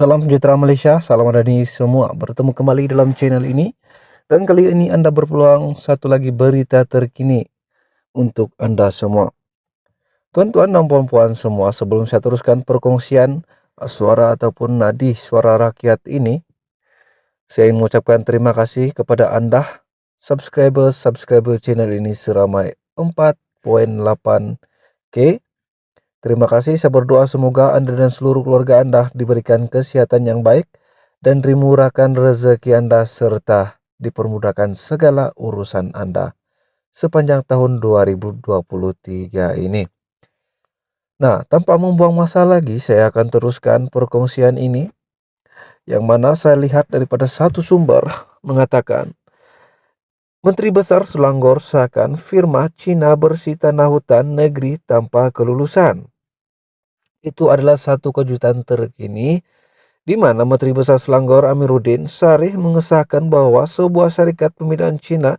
Salam sejahtera Malaysia, salam madani semua. Bertemu kembali dalam channel ini. Dan kali ini Anda berpeluang satu lagi berita terkini untuk Anda semua. Tuan-tuan dan puan-puan semua, sebelum saya teruskan perkongsian suara ataupun nadi suara rakyat ini, saya ingin mengucapkan terima kasih kepada Anda, subscriber channel ini seramai 4.8K. Terima kasih, saya berdoa semoga Anda dan seluruh keluarga Anda diberikan kesehatan yang baik dan dimurahkan rezeki Anda serta dipermudahkan segala urusan Anda sepanjang tahun 2023 ini. Nah, tanpa membuang masa lagi, saya akan teruskan perkongsian ini yang mana saya lihat daripada satu sumber mengatakan Menteri Besar Selangor seakan firma Cina bersih tanah hutan negeri tanpa kelulusan. Itu adalah satu kejutan terkini di mana Menteri Besar Selangor Amiruddin Syarih mengesahkan bahwa sebuah syarikat pembinaan Cina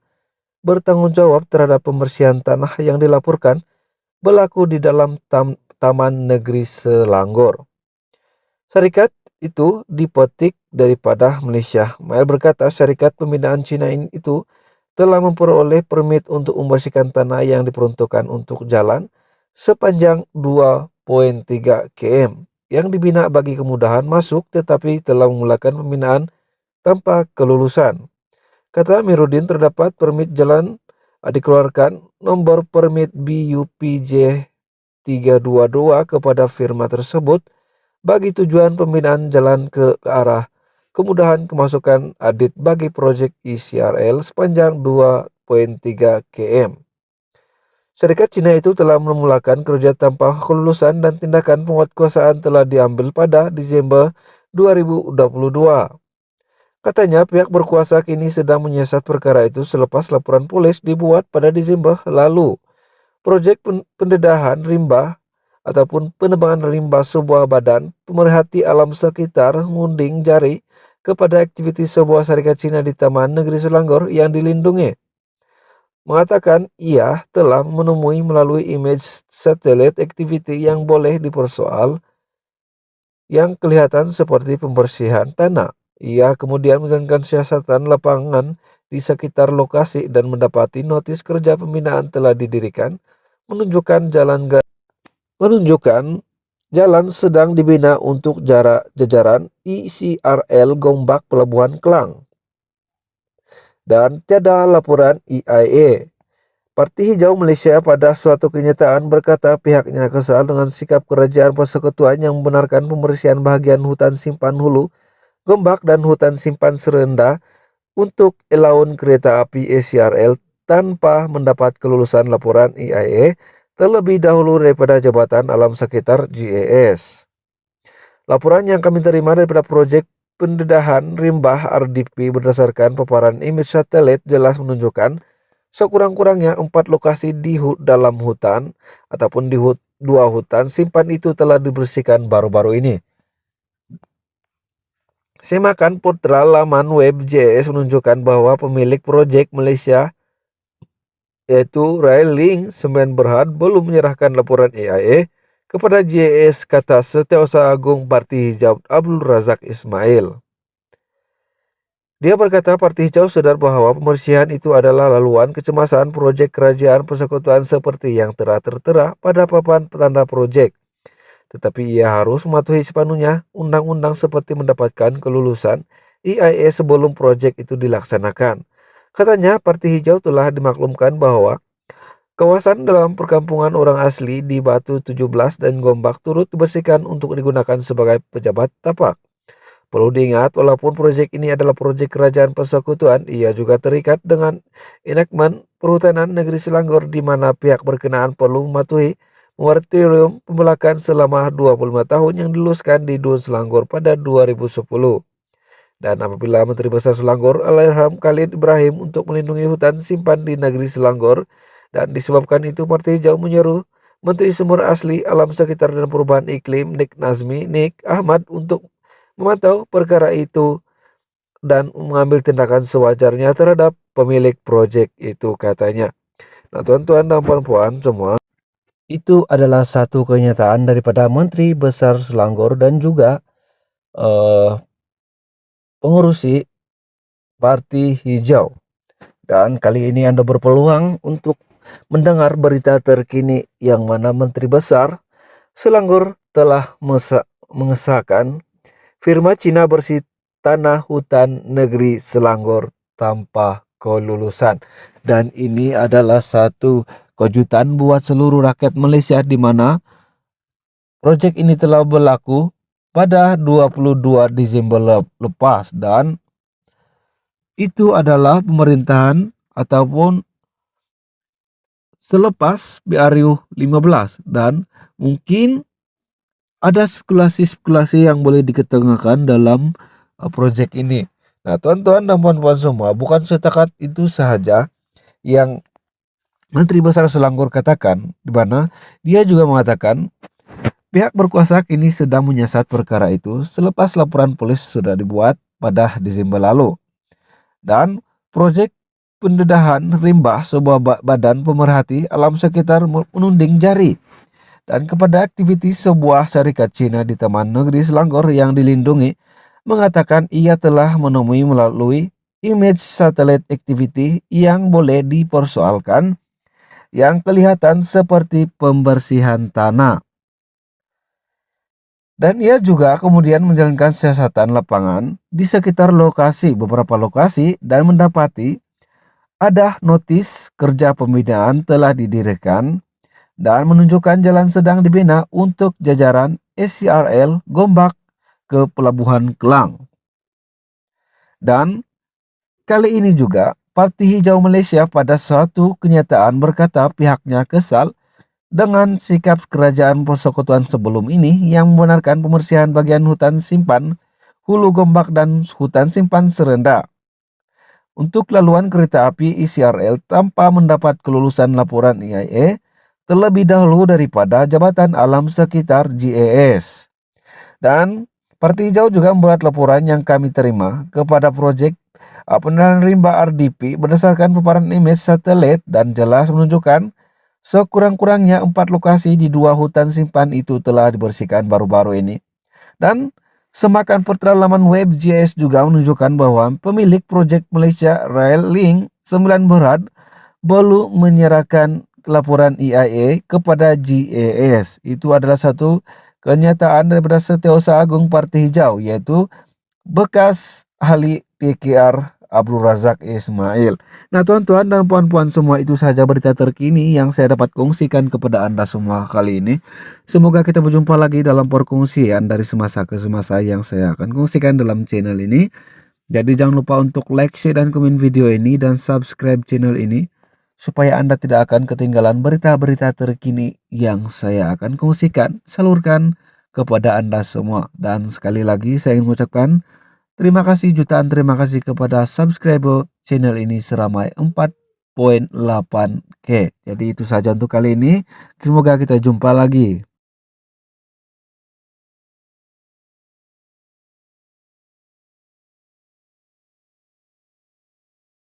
bertanggung jawab terhadap pembersihan tanah yang dilaporkan berlaku di dalam Taman Negeri Selangor. Syarikat itu dipetik daripada Malaysia. Mail berkata syarikat pembinaan Cina itu telah memperoleh permit untuk membersihkan tanah yang diperuntukkan untuk jalan sepanjang 2.3 km yang dibina bagi kemudahan masuk tetapi telah memulakan pembinaan tanpa kelulusan. Kata Amiruddin, terdapat permit jalan dikeluarkan nomor permit BUPJ 322 kepada firma tersebut bagi tujuan pembinaan jalan ke arah kemudahan kemasukan adit bagi proyek ICRL sepanjang 2.3 km. Syarikat Cina itu telah memulakan kerja tanpa kelulusan dan tindakan penguatkuasaan telah diambil pada Desember 2022. Katanya pihak berkuasa kini sedang menyiasat perkara itu selepas laporan polis dibuat pada Desember lalu. Proyek pendedahan rimba ataupun penebangan rimba sebuah badan pemerhati alam sekitar ngundig jari kepada aktiviti sebuah syarikat Cina di Taman Negeri Selangor yang dilindungi. Mengatakan ia telah menemui melalui image satelit aktiviti yang boleh dipersoal yang kelihatan seperti pembersihan tanah. Ia kemudian menjalankan siasatan lapangan di sekitar lokasi dan mendapati notis kerja pembinaan telah didirikan menunjukkan jalan sedang dibina untuk jajaran ICRL Gombak Pelabuhan Klang dan tiada laporan EIA. Parti Hijau Malaysia pada suatu kenyataan berkata pihaknya kesal dengan sikap kerajaan persekutuan yang membenarkan pembersihan bahagian hutan simpan hulu Gombak dan hutan simpan Serenda untuk elaun kereta api ICRL tanpa mendapat kelulusan laporan EIA terlebih dahulu daripada Jabatan Alam Sekitar JAS. Laporan yang kami terima daripada projek pendedahan rimbah RDP berdasarkan paparan image satelit jelas menunjukkan sekurang-kurangnya 4 lokasi di dalam hutan ataupun di 2 hutan simpan itu telah dibersihkan baru-baru ini. Semakan portal laman web JS menunjukkan bahwa pemilik proyek Malaysia yaitu Rail Link Semen Berhad belum menyerahkan laporan EIA kepada JS, kata Setiausaha Agung Parti Hijau Abdul Razak Ismail. Dia berkata Parti Hijau sadar bahwa pembersihan itu adalah laluan kecemasan proyek kerajaan persekutuan seperti yang telah tertera pada papan petanda proyek. Tetapi ia harus mematuhi sepenuhnya undang-undang seperti mendapatkan kelulusan EIA sebelum proyek itu dilaksanakan. Katanya Parti Hijau telah dimaklumkan bahwa kawasan dalam perkampungan orang asli di Batu 17 dan Gombak turut dibersihkan untuk digunakan sebagai pejabat tapak. Perlu diingat, walaupun proyek ini adalah proyek kerajaan persekutuan, ia juga terikat dengan enakmen Perhutanan Negeri Selangor di mana pihak berkenaan perlu mematuhi moratorium pembelakan selama 25 tahun yang diluluskan di Dun Selangor pada 2010. Dan apabila Menteri Besar Selangor Allahyarham Khalid Ibrahim untuk melindungi hutan simpan di negeri Selangor dan disebabkan itu Parti Hijau menyeru Menteri Sumber Asli Alam Sekitar dan Perubahan Iklim Nik Nazmi Nik Ahmad untuk memantau perkara itu dan mengambil tindakan sewajarnya terhadap pemilik proyek itu, katanya. Nah, tuan-tuan dan puan-puan semua, itu adalah satu kenyataan daripada Menteri Besar Selangor dan juga eh, pengurusi Parti Hijau. Dan kali ini Anda berpeluang untuk mendengar berita terkini yang mana Menteri Besar Selangor telah mengesahkan firma Cina bersih tanah hutan negeri Selangor tanpa kelulusan. Dan ini adalah satu kejutan buat seluruh rakyat Malaysia di mana proyek ini telah berlaku pada 22 Desember lepas dan itu adalah pemerintahan ataupun selepas BRU 15 dan mungkin ada spekulasi-spekulasi yang boleh diketengahkan dalam proyek ini. Nah, tuan-tuan dan puan-puan semua, bukan setakat itu sahaja yang Menteri Besar Selangor katakan, di mana dia juga mengatakan pihak berkuasa kini sedang menyiasat perkara itu selepas laporan polis sudah dibuat pada Desember lalu. Dan proyek pendedahan rimba sebuah badan pemerhati alam sekitar menunding jari dan kepada aktiviti sebuah syarikat Cina di Taman Negeri Selangor yang dilindungi mengatakan ia telah menemui melalui image satellite activity yang boleh dipersoalkan yang kelihatan seperti pembersihan tanah. Dan ia juga kemudian menjalankan siasatan lapangan di sekitar beberapa lokasi dan mendapati ada notis kerja pembinaan telah didirikan dan menunjukkan jalan sedang dibina untuk jajaran SCRL Gombak ke Pelabuhan Kelang. Dan kali ini juga Parti Hijau Malaysia pada suatu kenyataan berkata pihaknya kesal dengan sikap kerajaan persekutuan sebelum ini yang membenarkan pembersihan bagian hutan simpan Hulu Gombak dan hutan simpan Serenda untuk laluan kereta api ICRL tanpa mendapat kelulusan laporan EIA terlebih dahulu daripada Jabatan Alam Sekitar JAS. Dan Parti Hijau juga membuat laporan yang kami terima kepada proyek penilaian rimba RDP berdasarkan paparan image satelit dan jelas menunjukkan sekurang-kurangnya 4 lokasi di 2 hutan simpan itu telah dibersihkan baru-baru ini. Dan semakan portal laman web JS juga menunjukkan bahwa pemilik proyek Malaysia Rail Link 9 Berhad belum menyerahkan laporan EIA kepada JAS. Itu adalah satu kenyataan daripada Setiausaha Agung Parti Hijau, yaitu bekas ahli PKR Abdul Razak Ismail. Nah, tuan-tuan dan puan-puan semua, itu saja berita terkini yang saya dapat kongsikan kepada Anda semua kali ini. Semoga kita berjumpa lagi dalam perkongsian dari semasa ke semasa yang saya akan kongsikan dalam channel ini. Jadi jangan lupa untuk like, share, dan komen video ini dan subscribe channel ini supaya Anda tidak akan ketinggalan berita-berita terkini yang saya akan kongsikan, salurkan kepada Anda semua. Dan sekali lagi saya ingin mengucapkan terima kasih, jutaan terima kasih kepada subscriber channel ini seramai 4.8K. Jadi itu saja untuk kali ini. Semoga kita jumpa lagi.